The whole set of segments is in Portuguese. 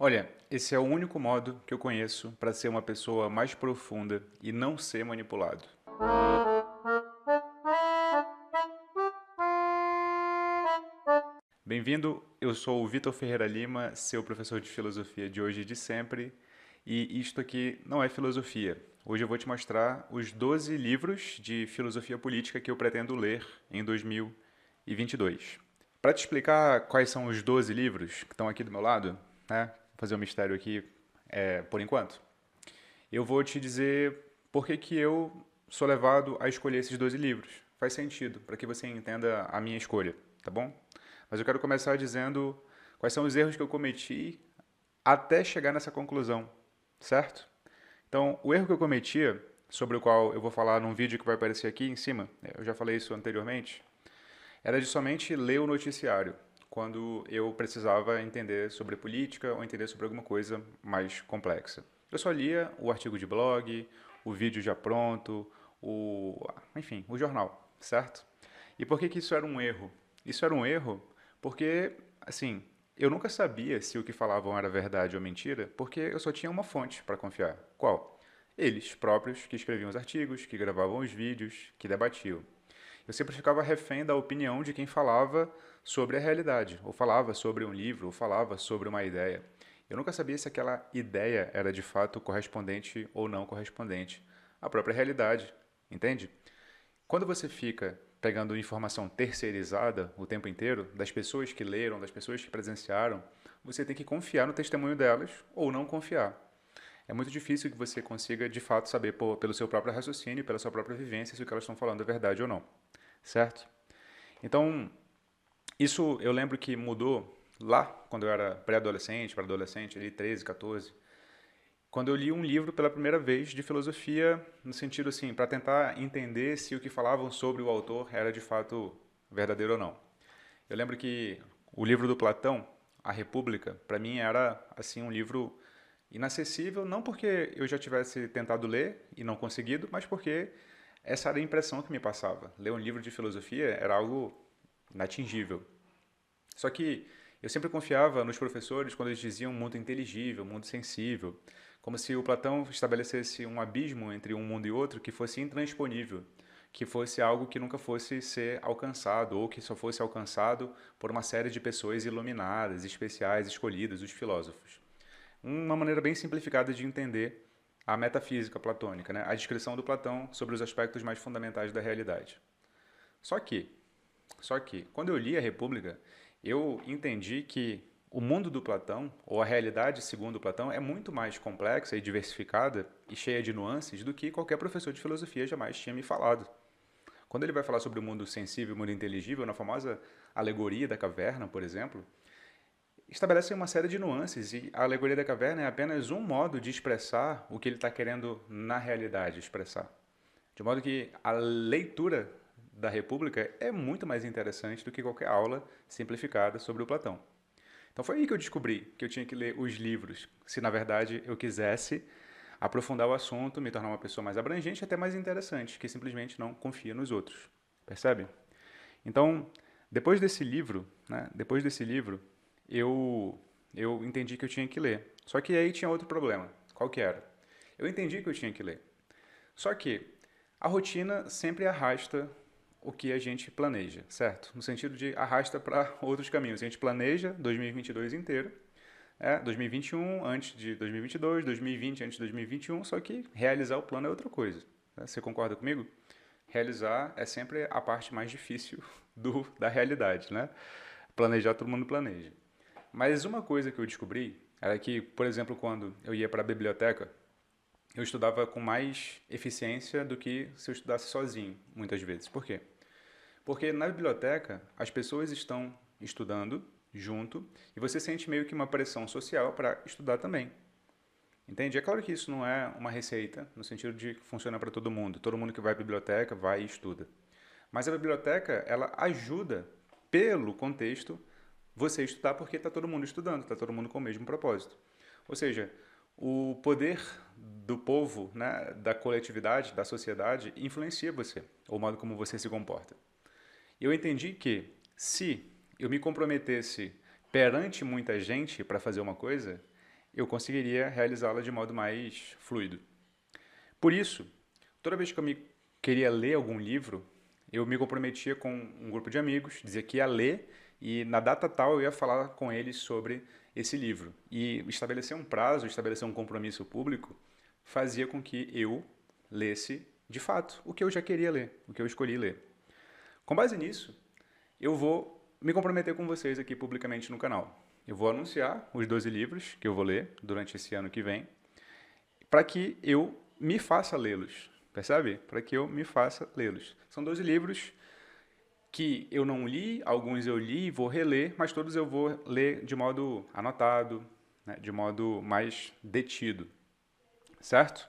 Olha, esse é o único modo que eu conheço para ser uma pessoa mais profunda e não ser manipulado. Bem-vindo, eu sou o Vitor Ferreira Lima, seu professor de filosofia de hoje e de sempre, e isto aqui não é filosofia. Hoje eu vou te mostrar os 12 livros de filosofia política que eu pretendo ler em 2022. Para te explicar quais são os 12 livros que estão aqui do meu lado, né? Vou fazer um mistério aqui por enquanto. Eu vou te dizer por que que eu sou levado a escolher esses 12 livros. Faz sentido, para que você entenda a minha escolha, tá bom? Mas eu quero começar dizendo quais são os erros que eu cometi até chegar nessa conclusão, certo? Então, o erro que eu cometia, sobre o qual eu vou falar num vídeo que vai aparecer aqui em cima, eu já falei isso anteriormente, era de somente ler o noticiário, quando eu precisava entender sobre política ou entender sobre alguma coisa mais complexa. Eu só lia o artigo de blog, o vídeo já pronto, enfim, o jornal, certo? E por que que isso era um erro? Isso era um erro porque, assim, eu nunca sabia se o que falavam era verdade ou mentira, porque eu só tinha uma fonte para confiar. Qual? Eles próprios que escreviam os artigos, que gravavam os vídeos, que debatiam. Eu sempre ficava refém da opinião de quem falava sobre a realidade, ou falava sobre um livro, ou falava sobre uma ideia. Eu nunca sabia se aquela ideia era de fato correspondente ou não correspondente à própria realidade, entende? Quando você fica pegando informação terceirizada o tempo inteiro, das pessoas que leram, das pessoas que presenciaram, você tem que confiar no testemunho delas ou não confiar. É muito difícil que você consiga, de fato, saber pelo seu próprio raciocínio, pela sua própria vivência, se o que elas estão falando é verdade ou não, certo? Então, isso eu lembro que mudou lá, quando eu era pré-adolescente, para adolescente, ali 13, 14, quando eu li um livro pela primeira vez de filosofia, no sentido assim, para tentar entender se o que falavam sobre o autor era de fato verdadeiro ou não. Eu lembro que o livro do Platão, A República, para mim era assim um livro inacessível, não porque eu já tivesse tentado ler e não conseguido, mas porque essa era a impressão que me passava. Ler um livro de filosofia era algo inatingível. Só que eu sempre confiava nos professores quando eles diziam mundo inteligível, mundo sensível, como se o Platão estabelecesse um abismo entre um mundo e outro que fosse intransponível, que fosse algo que nunca fosse ser alcançado ou que só fosse alcançado por uma série de pessoas iluminadas, especiais, escolhidas, os filósofos. Uma maneira bem simplificada de entender a metafísica platônica, né? A descrição do Platão sobre os aspectos mais fundamentais da realidade. Só que só que, quando eu li a República, eu entendi que o mundo do Platão, ou a realidade segundo Platão, é muito mais complexa e diversificada e cheia de nuances do que qualquer professor de filosofia jamais tinha me falado. Quando ele vai falar sobre o mundo sensível e o mundo inteligível, na famosa alegoria da caverna, por exemplo, estabelece uma série de nuances e a alegoria da caverna é apenas um modo de expressar o que ele está querendo na realidade expressar. De modo que a leitura da República é muito mais interessante do que qualquer aula simplificada sobre o Platão. Então foi aí que eu descobri que eu tinha que ler os livros, se na verdade eu quisesse aprofundar o assunto, me tornar uma pessoa mais abrangente e até mais interessante, que simplesmente não confia nos outros. Percebe? Então, depois desse livro, eu eu entendi que eu tinha que ler. Só que aí tinha outro problema. Qual que era? Eu entendi que eu tinha que ler. Só que a rotina sempre arrasta o que a gente planeja, certo? No sentido de arrasta para outros caminhos. A gente planeja 2022 inteiro, 2021 antes de 2022, 2020 antes de 2021, só que realizar o plano é outra coisa. Né? Você concorda comigo? Realizar é sempre a parte mais difícil da realidade, né? Planejar, todo mundo planeja. Mas uma coisa que eu descobri era que, por exemplo, quando eu ia para a biblioteca, eu estudava com mais eficiência do que se eu estudasse sozinho, muitas vezes. Por quê? Porque na biblioteca as pessoas estão estudando junto e você sente meio que uma pressão social para estudar também. Entende? É claro que isso não é uma receita, no sentido de que funciona para todo mundo. Todo mundo que vai à biblioteca vai e estuda. Mas a biblioteca, ela ajuda, pelo contexto, você estudar porque está todo mundo estudando, está todo mundo com o mesmo propósito. Ou seja, o poder do povo, né, da coletividade, da sociedade, influencia você, o modo como você se comporta. E eu entendi que se eu me comprometesse perante muita gente para fazer uma coisa, eu conseguiria realizá-la de modo mais fluido. Por isso, toda vez que eu me queria ler algum livro, eu me comprometia com um grupo de amigos, dizia que ia ler e na data tal eu ia falar com eles sobre esse livro. E estabelecer um prazo, estabelecer um compromisso público, fazia com que eu lesse de fato o que eu já queria ler, o que eu escolhi ler. Com base nisso, eu vou me comprometer com vocês aqui publicamente no canal. Eu vou anunciar os 12 livros que eu vou ler durante esse ano que vem, para que eu me faça lê-los, percebe? Para que eu me faça lê-los. São 12 livros que eu não li, alguns eu li e vou reler, mas todos eu vou ler de modo anotado, né, de modo mais detido, certo?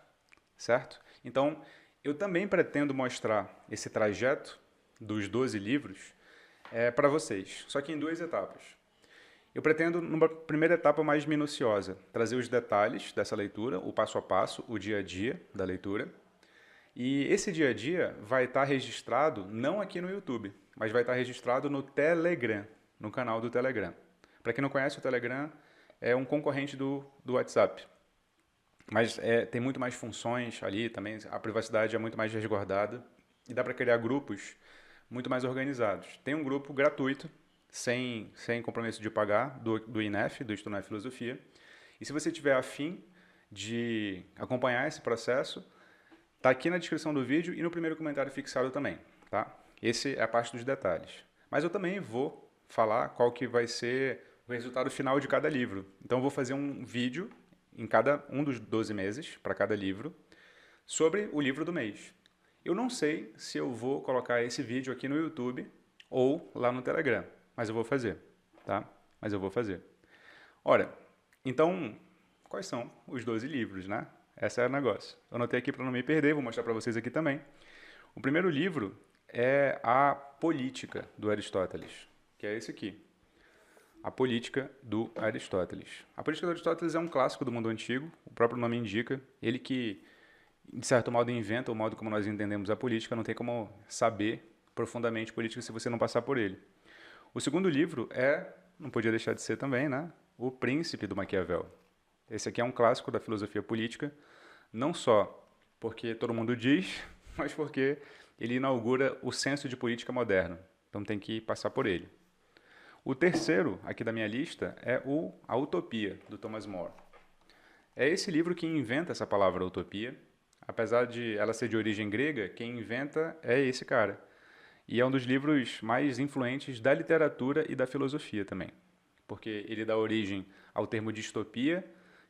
Certo? Então, eu também pretendo mostrar esse trajeto dos 12 livros para vocês, só que em duas etapas. Eu pretendo, numa primeira etapa mais minuciosa, trazer os detalhes dessa leitura, o passo a passo, o dia a dia da leitura. E esse dia a dia vai estar registrado não aqui no YouTube, mas vai estar registrado no Telegram, no canal do Telegram. Para quem não conhece, o Telegram é um concorrente do WhatsApp. Mas tem muito mais funções ali também, a privacidade é muito mais resguardada e dá para criar grupos muito mais organizados. Tem um grupo gratuito, sem compromisso de pagar, do INEF, do Instituto de Filosofia. E se você tiver afim de acompanhar esse processo, está aqui na descrição do vídeo e no primeiro comentário fixado também, tá? Esse é a parte dos detalhes. Mas eu também vou falar qual que vai ser o resultado final de cada livro. Então eu vou fazer um vídeo em cada um dos 12 meses, para cada livro, sobre o livro do mês. Eu não sei se eu vou colocar esse vídeo aqui no YouTube ou lá no Telegram, mas eu vou fazer, tá? Mas eu vou fazer. Ora, então, quais são os 12 livros, né? Esse é o negócio. Eu anotei aqui para não me perder, vou mostrar para vocês aqui também. O primeiro livro é A Política, do Aristóteles, que é esse aqui. A Política do Aristóteles. A Política do Aristóteles é um clássico do mundo antigo, o próprio nome indica. Ele que, de certo modo, inventa o modo como nós entendemos a política, não tem como saber profundamente política se você não passar por ele. O segundo livro não podia deixar de ser também, né? O Príncipe do Maquiavel. Esse aqui é um clássico da filosofia política, não só porque todo mundo diz, mas porque ele inaugura o senso de política moderno. Então tem que passar por ele. O terceiro aqui da minha lista é A Utopia, do Thomas More. É esse livro que inventa essa palavra utopia. Apesar de ela ser de origem grega, quem inventa é esse cara. E é um dos livros mais influentes da literatura e da filosofia também. Porque ele dá origem ao termo distopia,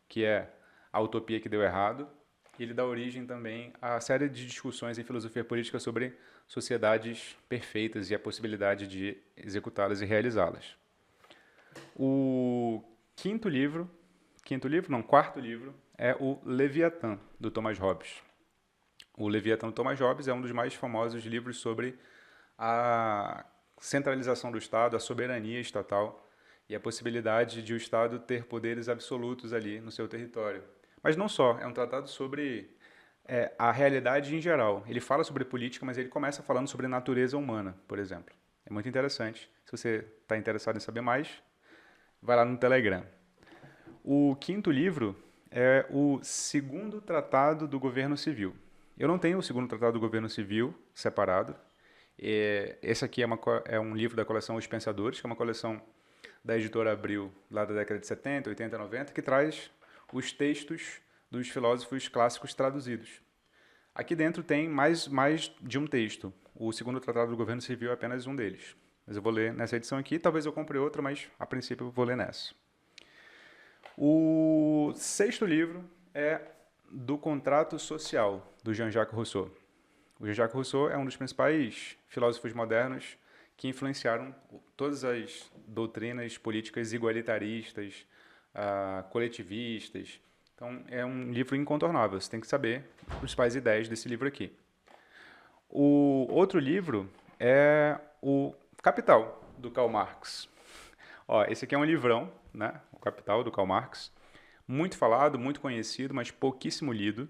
que é a utopia que deu errado. E ele dá origem também à série de discussões em filosofia política sobre sociedades perfeitas e a possibilidade de executá-las e realizá-las. O quarto livro é o Leviatã, do Thomas Hobbes. O Leviatã do Thomas Hobbes é um dos mais famosos livros sobre a centralização do Estado, a soberania estatal e a possibilidade de o Estado ter poderes absolutos ali no seu território. Mas não só, é um tratado sobre a realidade em geral. Ele fala sobre política, mas ele começa falando sobre natureza humana, por exemplo. É muito interessante. Se você está interessado em saber mais, vai lá no Telegram. O quinto livro é o Segundo Tratado do Governo Civil. Eu não tenho o Segundo Tratado do Governo Civil separado. Esse aqui é um livro da coleção Os Pensadores, que é uma coleção da editora Abril, lá da década de 70, 80, 90, que traz os textos dos filósofos clássicos traduzidos. Aqui dentro tem mais de um texto. O Segundo Tratado do Governo Civil é apenas um deles. Mas eu vou ler nessa edição aqui, talvez eu compre outra, mas a princípio eu vou ler nessa. O sexto livro é do Contrato Social, do Jean-Jacques Rousseau. O Jean-Jacques Rousseau é um dos principais filósofos modernos que influenciaram todas as doutrinas políticas igualitaristas, coletivistas. Então, é um livro incontornável, você tem que saber as principais ideias desse livro aqui. O outro livro é o Capital, do Karl Marx. Esse aqui é um livrão, né? O Capital, do Karl Marx. Muito falado, muito conhecido, mas pouquíssimo lido.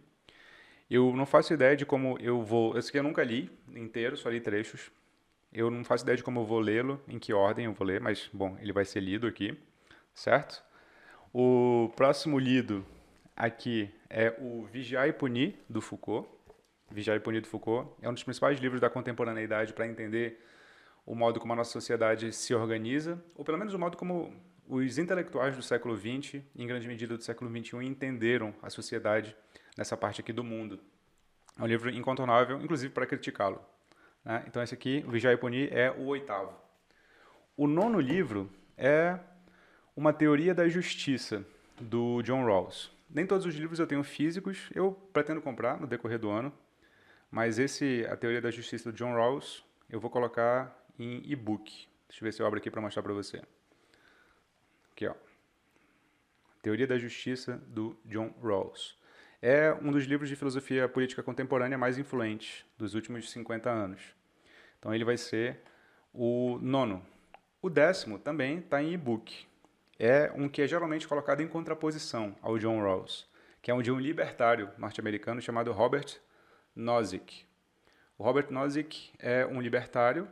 Eu não faço ideia de como eu vou... Esse aqui eu nunca li inteiro, só li trechos. Eu não faço ideia de como eu vou lê-lo, em que ordem eu vou ler, mas, bom, ele vai ser lido aqui, certo? O próximo lido aqui é o Vigiar e Punir, do Foucault. Vigiar e Punir, do Foucault é um dos principais livros da contemporaneidade para entender o modo como a nossa sociedade se organiza, ou pelo menos o modo como os intelectuais do século XX, em grande medida do século XXI, entenderam a sociedade nessa parte aqui do mundo. É um livro incontornável, inclusive para criticá-lo, né? Então esse aqui, o Vigiar e Punir, é o oitavo. O nono livro é Uma Teoria da Justiça, do John Rawls. Nem todos os livros eu tenho físicos, eu pretendo comprar no decorrer do ano, mas A Teoria da Justiça do John Rawls, eu vou colocar em e-book. Deixa eu ver se eu abro aqui para mostrar para você. Aqui, ó. Teoria da Justiça do John Rawls. É um dos livros de filosofia política contemporânea mais influentes dos últimos 50 anos. Então ele vai ser o nono. O décimo também está em e-book. É um que é geralmente colocado em contraposição ao John Rawls, que é um de um libertário norte-americano chamado Robert Nozick. O Robert Nozick é um libertário,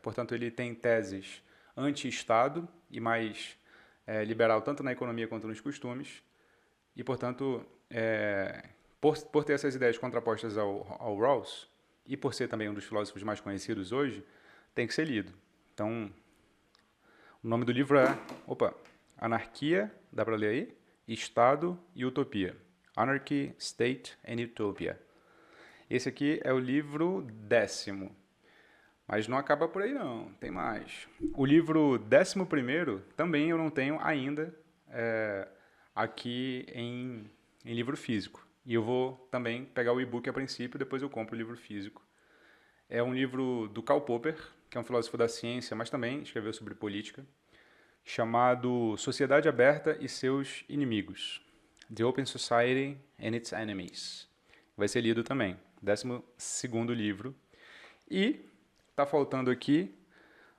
portanto ele tem teses anti-Estado e mais liberal tanto na economia quanto nos costumes, e portanto, por ter essas ideias contrapostas ao Rawls, e por ser também um dos filósofos mais conhecidos hoje, tem que ser lido. Então, o nome do livro é, Anarquia, dá para ler aí? Estado e Utopia. Anarchy, State and Utopia. Esse aqui é o livro 10º. Mas não acaba por aí não, tem mais. O livro 11º também eu não tenho ainda aqui em livro físico. E eu vou também pegar o e-book a princípio, depois eu compro o livro físico. É um livro do Karl Popper, que é um filósofo da ciência, mas também escreveu sobre política, chamado Sociedade Aberta e Seus Inimigos. The Open Society and Its Enemies. Vai ser lido também. 12º livro. E está faltando aqui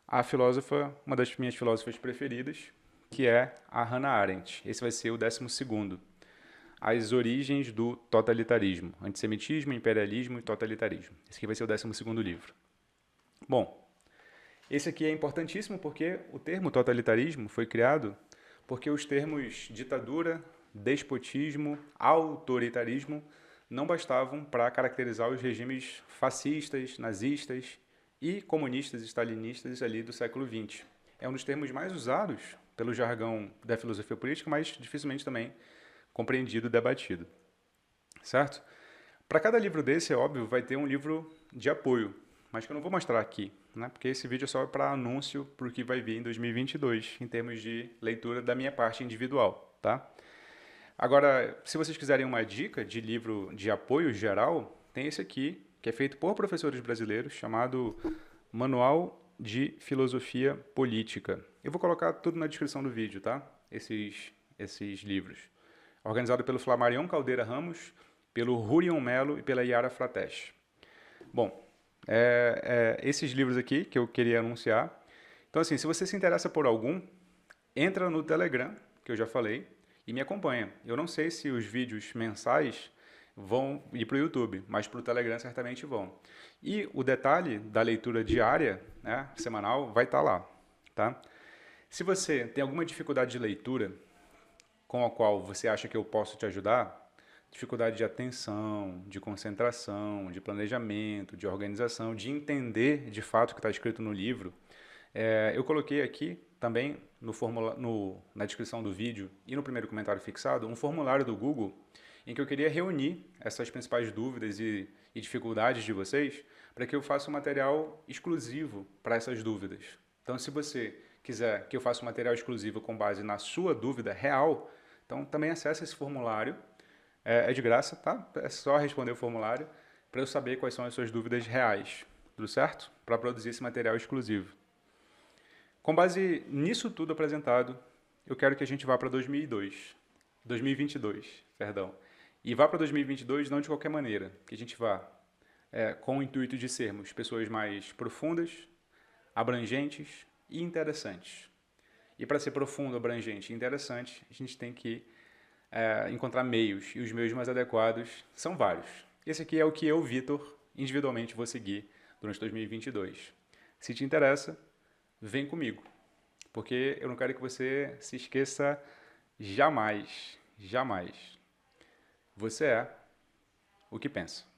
a filósofa, uma das minhas filósofas preferidas, que é a Hannah Arendt. Esse vai ser o 12º. As origens do totalitarismo. Antissemitismo, imperialismo e totalitarismo. Esse aqui vai ser o 12º livro. Bom, esse aqui é importantíssimo porque o termo totalitarismo foi criado porque os termos ditadura, despotismo, autoritarismo não bastavam para caracterizar os regimes fascistas, nazistas e comunistas e stalinistas ali do século XX. É um dos termos mais usados pelo jargão da filosofia política, mas dificilmente também compreendido e debatido. Certo? Para cada livro desse, é óbvio, vai ter um livro de apoio, mas que eu não vou mostrar aqui, né? Porque esse vídeo é só para anúncio para o que vai vir em 2022, em termos de leitura da minha parte individual, tá? Agora, se vocês quiserem uma dica de livro de apoio geral, tem esse aqui, que é feito por professores brasileiros, chamado Manual de Filosofia Política. Eu vou colocar tudo na descrição do vídeo, tá? Esses livros. Organizado pelo Flamarion Caldeira Ramos, pelo Rurion Melo e pela Yara Fratesh. Bom, esses livros aqui que eu queria anunciar. Então, assim, se você se interessa por algum, entra no Telegram, que eu já falei, e me acompanha. Eu não sei se os vídeos mensais vão ir para o YouTube, mas para o Telegram certamente vão. E o detalhe da leitura diária, né, semanal, vai estar lá. Tá? Se você tem alguma dificuldade de leitura com a qual você acha que eu posso te ajudar, dificuldade de atenção, de concentração, de planejamento, de organização, de entender de fato o que está escrito no livro, eu coloquei aqui também na descrição do vídeo e no primeiro comentário fixado um formulário do Google em que eu queria reunir essas principais dúvidas e dificuldades de vocês para que eu faça um material exclusivo para essas dúvidas. Então, se você quiser que eu faça um material exclusivo com base na sua dúvida real, então também acesse esse formulário. É de graça, tá? É só responder o formulário para eu saber quais são as suas dúvidas reais, tudo certo? Para produzir esse material exclusivo. Com base nisso tudo apresentado, eu quero que a gente vá para 2022, perdão. E vá para 2022 não de qualquer maneira, que a gente vá com o intuito de sermos pessoas mais profundas, abrangentes e interessantes. E para ser profundo, abrangente e interessante, a gente tem que encontrar meios, e os meios mais adequados são vários. Esse aqui é o que eu, Vitor, individualmente vou seguir durante 2022. Se te interessa, vem comigo, porque eu não quero que você se esqueça Jamais, jamais. Você é o que pensa.